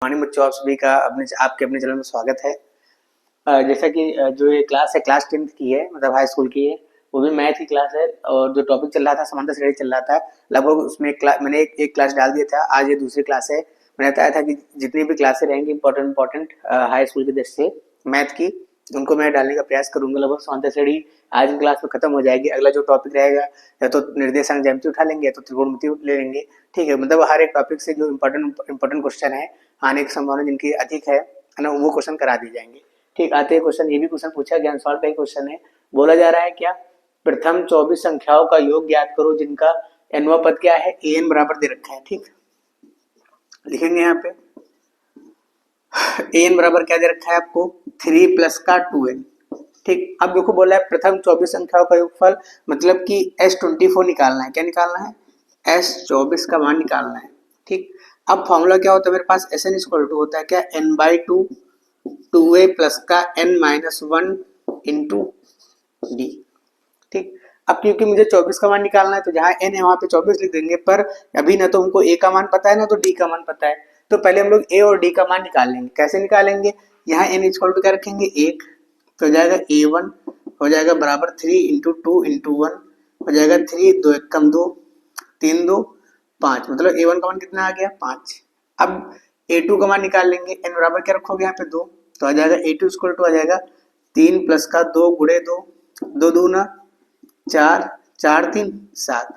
Morning बच्चों, आप सभी का आपके अपने चैनल में स्वागत है। जैसा कि जो ये क्लास है क्लास 10th की है, मतलब हाई स्कूल की है, वो भी मैथ की क्लास है। और जो टॉपिक चल रहा था समांतर श्रेणी चल रहा था, लगभग उसमें मैंने एक क्लास डाल दिया था। आज ये दूसरी क्लास है। मैंने बताया था कि जितनी भी क्लासें रहेंगी इंपॉर्टेंट हाई स्कूल की दृष्टि से मैथ की, उनको मैं डालने का प्रयास करूंगा। लगभग समांतर श्रेणी आज की क्लास में खत्म हो जाएगी। अगला जो टॉपिक रहेगा या तो निर्देशांक ज्यामिति उठा लेंगे या तो त्रिकोणमिति ले लेंगे। ठीक है, मतलब हर एक टॉपिक से जो इम्पोर्टेंट क्वेश्चन है आने की संभावना जिनकी अधिक है ना, वो क्वेश्चन करा दिए जाएंगे। ठीक, आते हैं क्वेश्चन। ये भी क्वेश्चन पूछा ज्ञान सवाल का ही क्वेश्चन है। बोला जा रहा है क्या, प्रथम 24 संख्याओं का योग ज्ञात करो जिनका nवां पद क्या है, an बराबर दे रखा है। ठीक, लिखेंगे यहाँ पे an बराबर क्या दे रखा है आपको, 3 प्लस का 2n। ठीक, अब देखो बोला है प्रथम 24 संख्याओं का योगफल, मतलब कि S24 निकालना है। क्या निकालना है, S24 का मान निकालना है। ठीक, अब फॉर्मूला क्या होता है मेरे पास, Sn इक्वल टू होता है क्या, n/2 2a प्लस का n-1 इंटू डी। ठीक, अब क्योंकि मुझे 24 का मान निकालना है तो जहां n है वहां पे 24 लिख देंगे, पर अभी ना तो हमको a का मान पता है ना तो d का मान पता है। तो पहले हम लोग a और d का मान निकाल लेंगे। कैसे निकालेंगे, यहाँ n इक्वल टू क्या रखेंगे, 1, तो हो जाएगा a1 हो जाएगा बराबर 3 इंटू 2 इंटू 1 हो जाएगा 3, 2 एकम 2, 3 2 5, मतलब a1 का मान कितना आ गया, 5। अब a2 का मान निकाल लेंगे। n बराबर क्या रखोगे यहाँ पे 2, तो आ जाएगा a2 इक्वल टू आ जाएगा 3 प्लस का 2 गुणे 2, 2 दूना 4, 4 3 7,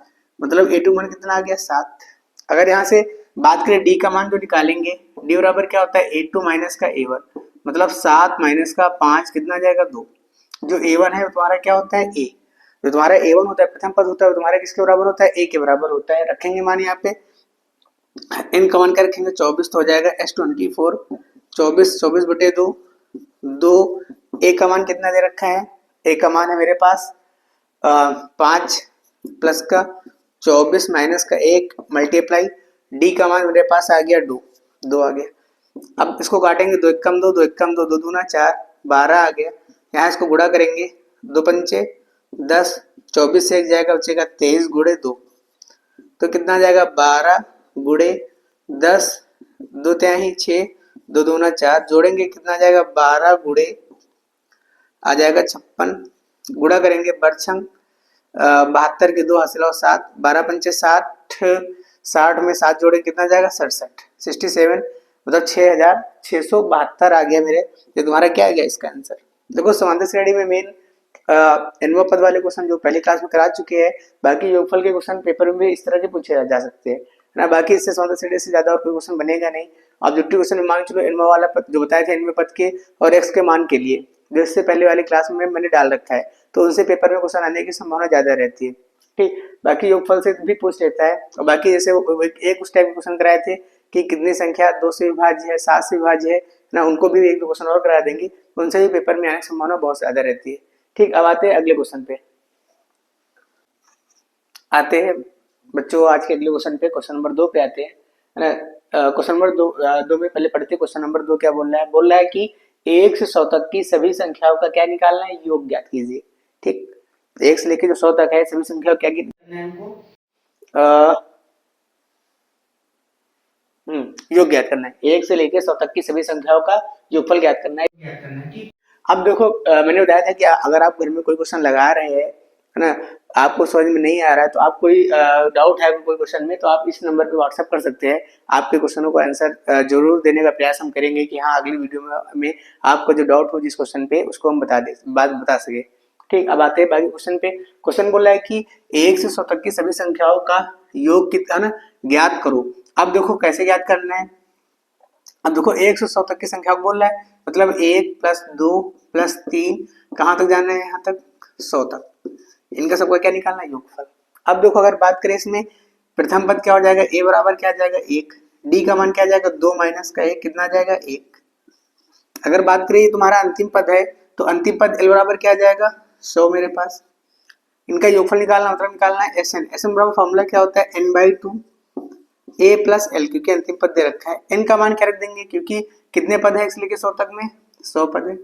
मतलब a2 मान कितना आ गया, 7। अगर यहाँ से बात करें d का मान जो निकालेंगे, d बराबर क्या होता है, a2 माइनस का a1, मतलब 7 माइनस का 5 कितना आ जाएगा, 2। जो a1 है वो तुम्हारा क्या होता है, a। जो तुम्हारा a1 होता है प्रथम पद होता है, वो तुम्हारा किसके बराबर होता है, a के बराबर होता है। रखेंगे मान यहाँ पे n का मान क्या रखेंगे, 24, तो हो जाएगा S24, 24 बटे 2, 2। a का मान कितना दे रखा है, a का मान है मेरे पास 5 प्लस का 24 माइनस का 1 मल्टीप्लाई d का मान मेरे पास आ गया 2, 2 आ गया। अब इसको काटेंगे, 2 एकम 2, 2 एकम 2, 2 दूना 4, 12 आ गया। यहाँ इसको गुणा करेंगे, 2 पंचे 10, 24 से एक जाएगा, बचेगा 23 गुणे 2, तो कितना आ जाएगा, 12 गुणे 10, 2 त्याही 6, 2 दूना 4, जोड़ेंगे कितना आ जाएगा, 12 गुणे आ जाएगा 56, गुणा करेंगे बरछंग 72 के 2 हासिल 7, 12 पंचे 60, 60 में 7 जोड़े कितना जाएगा, 67, 67, मतलब 6672 आ गया मेरे। ये तुम्हारा क्या आ गया इसका आंसर। देखो समांतर श्रेणी में मेन nवां पद वाले क्वेश्चन जो पहली क्लास में करा चुके हैं, बाकी योगफल के क्वेश्चन पेपर में भी इस तरह के पूछे जा सकते हैं ना। बाकी इससे समांतर श्रेणी से ज्यादा और कोई क्वेश्चन बनेगा नहीं। ऑब्जेक्टिव क्वेश्चन में मान चलो nवां वाला पद जो बताया था, nवें पद के और x के मान के लिए, जो इससे पहले वाली क्लास में मैंने डाल रखा है, तो उनसे पेपर में क्वेश्चन आने की संभावना ज्यादा रहती है। ठीक, बाकी योगफल से भी पूछ लेता है। और बाकी जैसे एक उस टाइप के क्वेश्चन कराए थे कि कितनी संख्या 2 से विभाज्य है, 7 से विभाज्य है ना, उनको भी एक दो क्वेश्चन और करा देंगे, उनसे भी पेपर में आने की संभावना बहुत ज्यादा रहती है। ठीक, अब आते हैं अगले क्वेश्चन पे। आते हैं बच्चों आज के अगले क्वेश्चन पे, क्वेश्चन नंबर 2 पे आते हैं, है ना। क्वेश्चन नंबर 2 में पहले पढ़ते हैं। क्वेश्चन नंबर 2 क्या बोल रहा है, बोल रहा है कि 1 से 100 तक की सभी संख्याओं का क्या निकालना है, योग ज्ञात कीजिए। ठीक, 1 से लेकर जो 100 तक है सभी संख्याओं क्या करना है हमको, योग ज्ञात करना है। 1 से लेकर 100 तक की सभी संख्याओं का योगफल ज्ञात करना है। ठीक, अब देखो मैंने बताया था कि अगर आप घर में कोई क्वेश्चन लगा रहे हैं, है ना, आपको समझ में नहीं आ रहा है, तो आप कोई डाउट है कोई क्वेश्चन में, तो आप इस नंबर पे व्हाट्सएप कर सकते हैं। आपके क्वेश्चनों को आंसर जरूर देने का प्रयास हम करेंगे कि हाँ अगली वीडियो में आपको जो डाउट हो जिस क्वेश्चन पे उसको हम बता सके। ठीक, अब आते हैं बाकी क्वेश्चन पे। क्वेश्चन बोल रहा है कि 1 से 100 तक की सभी संख्याओं का योग कितना, ना, ज्ञात करो। अब देखो कैसे ज्ञात करना है। अब देखो 1 से 100 तक की संख्या को बोल रहा है, मतलब 1 प्लस 2 प्लस 3 कहाँ तक जाना है, यहाँ तक 100 तक। इनका सबका क्या निकालना है, योगफल। अब देखो अगर बात करें इसमें, प्रथम पद क्या हो जाएगा, a बराबर क्या आ जाएगा, 1, d का मान क्या आ जाएगा, 2 माइनस का 1 कितना आ जाएगा, 1। अगर बात करें तुम्हारा अंतिम पद है, तो अंतिम पद l बराबर क्या आ जाएगा, 100 मेरे पास। इनका योगफल निकालना मतलब निकालना है Sn बराबर फॉर्मूला क्या होता है, n/2 a प्लस l, क्योंकि अंतिम पद दे रखा है। n का मान क्या रख देंगे, क्योंकि कितने पद है इसलिए 100 तक में 100 पद है।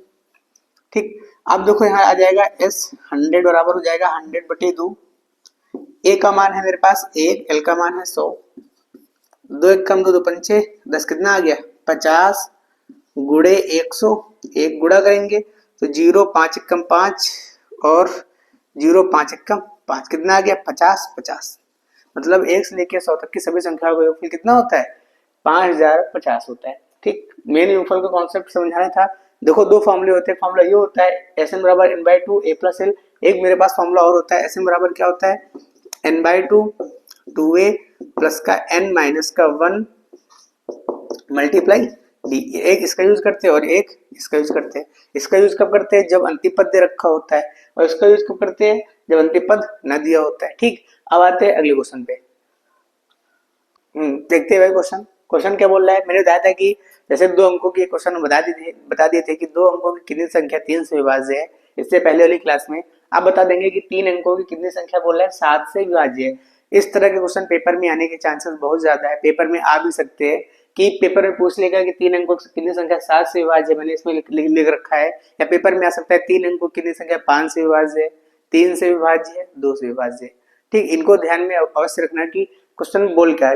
ठीक, अब देखो यहाँ आ जाएगा s 100 बराबर हो जाएगा 100 बटे 2। a का मान है मेरे पास 1, l का मान है 100, 2 एकम 2, 2 पंचे 10, कितना आ गया 50 गुणे 100, एक गुणा करेंगे तो 0 5 एकम 5 और 0 5 एकम 5, कितना आ गया 50 50। मतलब 1 से लेकर 100 तक की सभी संख्याओं का योगफल कितना होता है 5050 होता है। ठीक, मेन योगफल का कॉन्सेप्ट समझाना था। देखो दो फॉर्मूले होते हैं, फॉर्मूला ये होता है Sn बराबर n/2 a प्लस l। एक मेरे पास फॉर्मूला और होता है Sn बराबर क्या होता है n/2 2a प्लस का n माइनस का 1 मल्टीप्लाई डी। एक इसका यूज करते हैं और एक इसका यूज करते हैं। इसका यूज कब करते हैं जब अंतिम पद दे रखा होता है, और इसका यूज कब करते हैं जब अंतिम पद न दिया होता है। ठीक, अब आते हैं अगले क्वेश्चन पे। देखते हैं भाई क्वेश्चन। क्वेश्चन क्या बोल रहा है, मैंने बताया था कि जैसे 2 अंकों की क्वेश्चन बता दिए थे कि 2 अंकों की कितनी संख्या 3 से विभाज्य है, इससे पहले वाली क्लास में। आप बता देंगे कि 3 अंकों की कितनी संख्या बोल रहा है 7 से विभाज्य है। इस तरह के क्वेश्चन पेपर में आने के चांसेस बहुत ज्यादा है, पेपर में आ भी सकते हैं कि पेपर में पूछ लेगा कि 3 अंकों की कितनी संख्या 7 से विभाज्य है, मैंने इसमें लिख रखा है। या पेपर में आ सकता है 3 अंकों की कितनी संख्या 5 से विभाज्य है, 3 से विभाज्य है, 2 से विभाज्य है। ठीक, इनको ध्यान में अवश्य रखना कि क्वेश्चन बोल क्या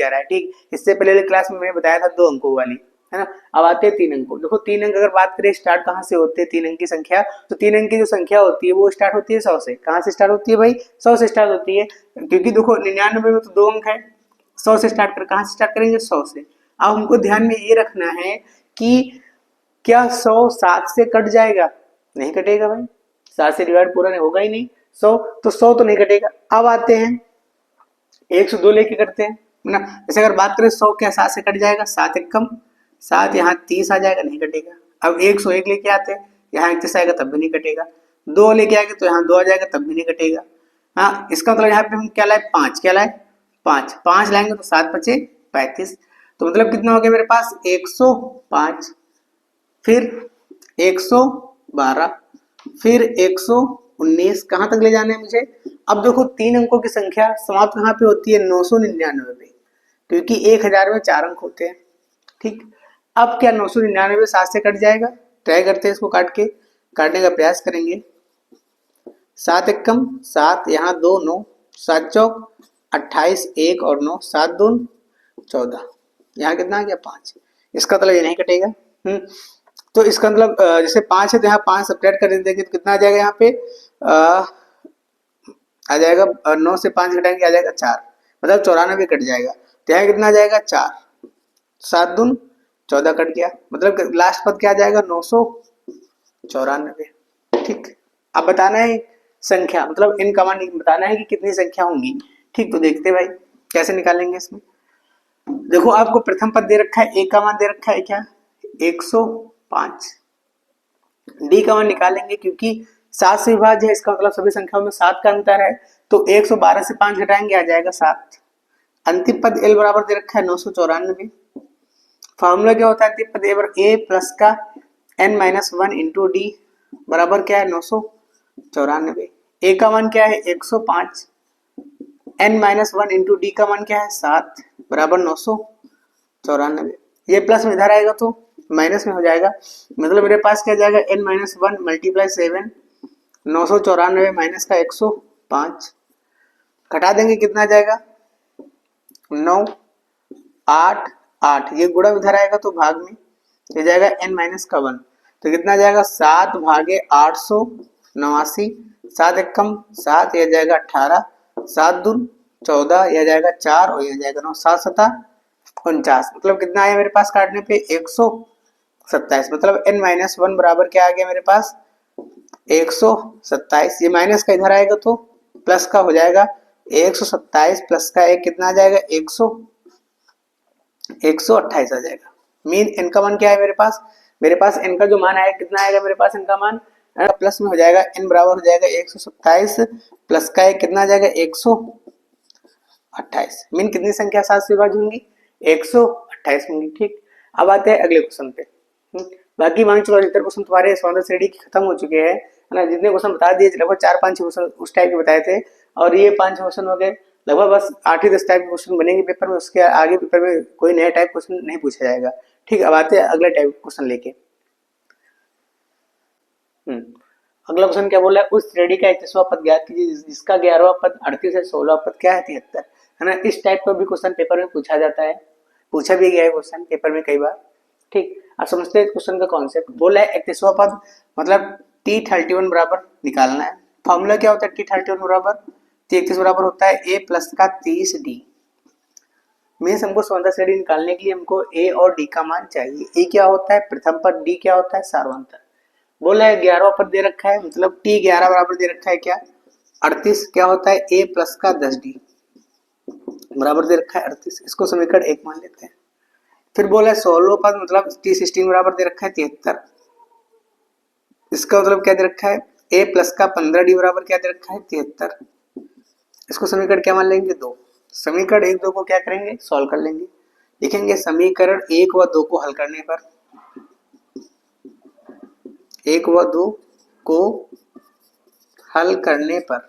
रहा है। ठीक, इससे पहले क्लास में मैंने बताया था 2 अंकों वाली, है ना। अब आते हैं 3 अंकों। देखो 3 अंक अगर बात करें स्टार्ट कहाँ से होते हैं 3 अंक की संख्या, तो 3 अंक की जो संख्या होती है वो स्टार्ट होती है 100 से। कहाँ से स्टार्ट होती है भाई 100 से स्टार्ट होती है, क्योंकि देखो 99 में तो 2 अंक है, 100 से स्टार्ट कर कहाँ से स्टार्ट करेंगे 100 से। अब हमको ध्यान में ये रखना है कि क्या 100 7 से कट जाएगा, नहीं कटेगा भाई, 7 से डिवाइड पूरा नहीं होगा ही नहीं 100, तो 100 तो नहीं कटेगा। अब आते हैं 102 लेके करते हैं ना। जैसे अगर बात करें 100 क्या 7 से कट जाएगा, 7 एकम 7, यहाँ 30 आ जाएगा, नहीं कटेगा। अब 101 लेके आते हैं, यहाँ 31 आएगा तब भी नहीं कटेगा। 2 लेके आएंगे तो यहाँ 2 आ जाएगा तब भी नहीं कटेगा। हाँ, इसका मतलब यहाँ पे हम क्या लाए 5, क्या लाए 5, 5 लाएंगे तो 7 बचे 35, तो मतलब कितना हो गया मेरे पास 105, फिर 112, फिर 119, कहाँ तक ले जाना है मुझे। अब देखो 3 अंकों की संख्या समाप्त कहाँ पे होती है 999 पे, क्योंकि 1000 में 4 अंक होते हैं। ठीक, अब क्या 999 7 से कट जाएगा, ट्राई करते हैं इसको काटने का प्रयास करेंगे। 7 एकम 7, यहाँ 2 9, 7 चौक 28, 1 और 9, 7 दून 14, यहाँ कितना आ गया 5। इसका मतलब ये नहीं कटेगा। तो इसका मतलब जैसे 5 है तो यहाँ 5 सब्ट्रैक्ट कर देंगे तो कितना आ जाएगा, यहाँ पे आ जाएगा 9 से 5 घटाएंगे आ जाएगा 4, मतलब 94 कट जाएगा। तो यहाँ कितना आ जाएगा 4, 7 दून 14 कट गया, मतलब लास्ट पद क्या आ जाएगा 994। ठीक, अब बताना है संख्या, मतलब इन कमांड बताना है कि कितनी संख्या होंगी। ठीक, तो देखते भाई कैसे निकालेंगे इसमें। देखो आपको प्रथम पद दे रखा है, एक का मान दे रखा है क्या 105, डी का मान निकालेंगे क्योंकि 7 से विभाज्य है, इसका मतलब सभी संख्याओं में 7 का अंतर है, तो 112 से 5 घटाएंगे आ जाएगा 7। अंतिम पद एल बराबर दे रखा है 994। फॉर्मूला क्या होता है अंतिम पद ए प्लस का n माइनस 1 इंटू डी बराबर क्या है 994। ए का मान क्या है 105, n माइनस 1 इंटू डी का मान क्या है 7 बराबर 994। ये प्लस में इधर आएगा तो माइनस में हो जाएगा, मतलब मेरे पास क्या जाएगा n माइनस 1 मल्टीप्लाई 7, 994 माइनस का 105, घटा देंगे कितना जाएगा 9 8 8, ये गुणा इधर आएगा तो भाग में ये जाएगा n माइनस का 1, तो कितना जाएगा 7 भागे 889, 7 एकम 7, यह जाएगा 18, 7 दून 14, यह जाएगा 4 और यह जाएगा 9, 7 7 49, मतलब कितना आया मेरे पास काटने पे 127, मतलब n माइनस 1 बराबर क्या आ गया मेरे पास 127। ये माइनस का इधर आएगा तो प्लस का हो जाएगा 127 प्लस का 1 कितना आ जाएगा 128 आ जाएगा। मीन n का मान क्या है मेरे पास n का जो मान आएगा कितना आएगा मेरे पास n का मान प्लस में हो जाएगा, n बराबर हो जाएगा 127 प्लस का 1 कितना आ जाएगा 128। मीन कितनी संख्या 7 से विभाज्य होंगी 128 होंगी। ठीक, अब आते हैं अगले क्वेश्चन पे। बाकी मान चलो अधिकतर क्वेश्चन तुम्हारे स्वागत श्रेणी की खत्म हो चुके हैं, है ना। जितने क्वेश्चन बता दिए लगभग 4-5 क्वेश्चन उस टाइप के बताए थे, और ये 5 क्वेश्चन हो गए, लगभग बस 8 ही 10 टाइप के क्वेश्चन बनेंगे पेपर में, उसके आगे पेपर में कोई नया टाइप क्वेश्चन नहीं पूछा जाएगा। ठीक, अब आते हैं अगले टाइप क्वेश्चन लेके। अगला क्वेश्चन क्या बोला है, उस श्रेणी का 31वां पद ज्ञात कीजिए जिसका 11वां पद 38 है, 16वां पद क्या है 73, है ना। इस टाइप का भी क्वेश्चन पेपर में पूछा जाता है, पूछा भी गया है क्वेश्चन पेपर में कई बार। ठीक, अब समझते हैं क्वेश्चन का कॉन्सेप्ट। बोला है 31वां पद मतलब T31 बराबर निकालना है। फॉर्मूला क्या होता है T31 बराबर, T31 बराबर होता है a प्लस का 30d। मीन्स हमको स्वांतः श्रेणी निकालने के लिए हमको a और d का मान चाहिए। a क्या होता है प्रथम पद, d क्या होता है सार्वंतर। बोला है 11वां पद दे रखा है, मतलब T11 बराबर दे रखा है क्या 38, क्या होता है a प्लस का 10d बराबर दे रखा है 38, इसको समीकरण 1 मान लेते हैं। फिर बोला है 16वां पद मतलब T16 बराबर दे रखा है 73, इसका मतलब क्या दे रखा है a प्लस का 15d बराबर क्या दे रखा है 73, इसको समीकरण क्या मान लेंगे 2। समीकरण 1 2 को क्या करेंगे सॉल्व कर लेंगे। लिखेंगे समीकरण 1 व 2 को हल करने पर, 1 व 2 को हल करने पर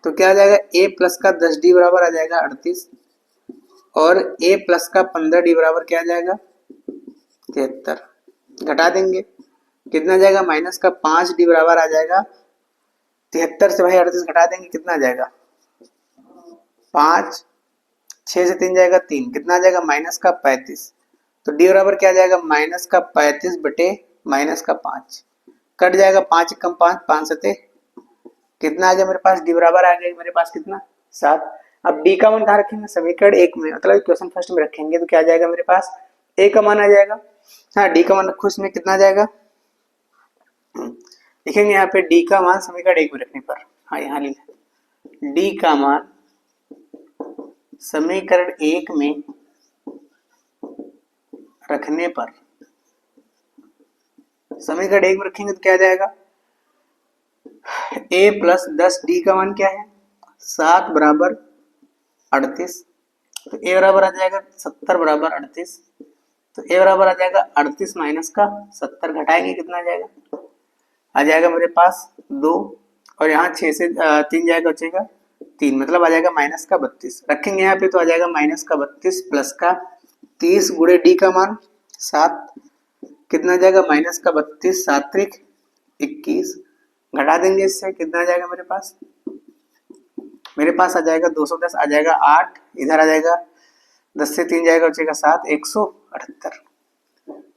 तो क्या आ जाएगा a प्लस का 10d बराबर आ जाएगा 38 और a प्लस का 15d बराबर क्या आ जाएगा 73। घटा देंगे कितना आ जाएगा माइनस का 5d बराबर आ जाएगा 73 से भाई 38 घटा देंगे कितना आ जाएगा 5, 6 से 3 जाएगा 3, कितना आ जाएगा माइनस का 35। तो d बराबर क्या आ जाएगा माइनस का 35 बटे माइनस का 5, कट जाएगा 5 कम 5, 5 सते कितना आ गया मेरे पास d बराबर आ गया मेरे पास कितना 7। अब d का मान कहाँ रखेंगे समीकरण 1 में, मतलब क्वेश्चन फर्स्ट में रखेंगे तो क्या आ जाएगा मेरे पास a का मान आ जाएगा। हाँ d का मान रखो, इसमें कितना आ जाएगा लिखेंगे यहाँ पे d का मान समीकरण 1 में रखने पर, हाँ यहाँ लिखे d का मान समीकरण 1 में रखने पर, समीकरण 1 में रखेंगे तो क्या आ जाएगा a प्लस 10d का मान क्या है 7 बराबर 38, तो a बराबर आ जाएगा 70 बराबर 38, तो a बराबर आ जाएगा 38 माइनस का 70, घटाएंगे कितना आ जाएगा मेरे पास 2 और यहाँ 6 से 3 जाएगा बचेगा 3, मतलब आ जाएगा माइनस का 32। रखेंगे यहाँ पे तो आ जाएगा माइनस का 32 प्लस का 30 गुणे डी का मान 7, कितना आ जाएगा माइनस का 32 7 त्रिक 21, घटा देंगे इससे कितना आ जाएगा मेरे पास आ जाएगा 210 आ जाएगा 8, इधर आ जाएगा 10 से 3 जाएगा बचेगा 7, 178।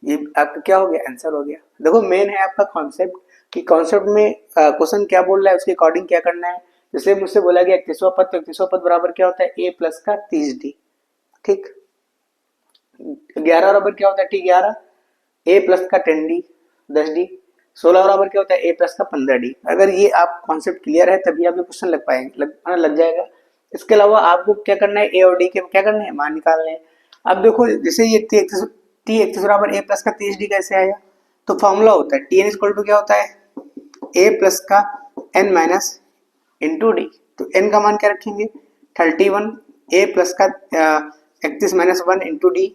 ये आपका क्या हो गया आंसर हो गया। देखो मेन है आपका कॉन्सेप्ट कि कॉन्सेप्ट में क्वेश्चन क्या बोल रहा है उसके अकॉर्डिंग क्या करना है। इसलिए मुझसे बोला गया 31वां पद, तो 31वां पद बराबर क्या होता है a प्लस का 30d। ठीक, 11 बराबर क्या होता है T11 a प्लस का 10d 10d, 16 बराबर क्या होता है a प्लस का 15d। अगर ये आप कॉन्सेप्ट क्लियर है तभी आप ये क्वेश्चन लग पाएंगे, लग जाएगा। इसके अलावा आपको क्या करना है a और d के क्या करना है मान निकालने हैं। अब देखो जैसे ये T31 बराबर a प्लस का 30d कैसे आया, तो फॉर्मूला होता है Tn इक्वल टू क्या होता है a प्लस का n माइनस इंटू डी। तो n का मान क्या रखेंगे 31, a प्लस का 31 माइनस 1 इंटू डी,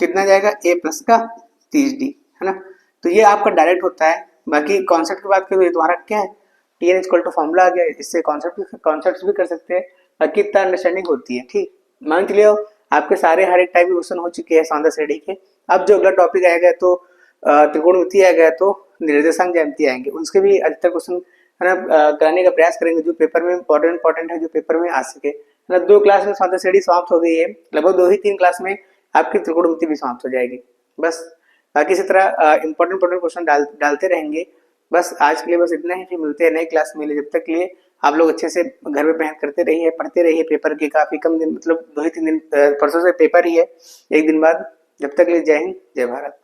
कितना जाएगा a प्लस का 30d, है ना। तो ये आपका डायरेक्ट होता है। बाकी कॉन्सेप्ट की बात करें तो तुम्हारा क्या है Tn इक्वल टू फॉर्मूला आ गया, इससे कॉन्सेप्ट भी कर सकते हैं। बाकी इतना अंडरस्टैंडिंग होती है। ठीक, मान के लिए आपके सारे हर एक टाइप के क्वेश्चन हो चुके हैं सांदा श्रेणी के। अब जो अगला टॉपिक आएगा तो त्रिकोणमिति आएगा, तो निर्देशांक ज्यामिति आएंगे, उसके भी अधिकतर क्वेश्चन है ना कराने का प्रयास करेंगे जो पेपर में इंपॉर्टेंट है, जो पेपर में आ सके, है ना। 2 क्लास में सांदा श्रेणी समाप्त हो गई है, लगभग 2 ही 3 क्लास में आपकी त्रिकोणमिति भी समाप्त हो जाएगी। बस बाकी इसी तरह इंपॉर्टेंट क्वेश्चन डालते रहेंगे। बस आज के लिए बस इतना ही, फिर मिलते हैं नई क्लास में। जब तक के लिए आप लोग अच्छे से घर में मेहनत करते रहिए, पढ़ते रहिए। पेपर के काफी कम दिन, मतलब 2 ही 3 दिन परसों से पेपर ही है, एक दिन बाद। जब तक के लिए जय हिंद जय भारत।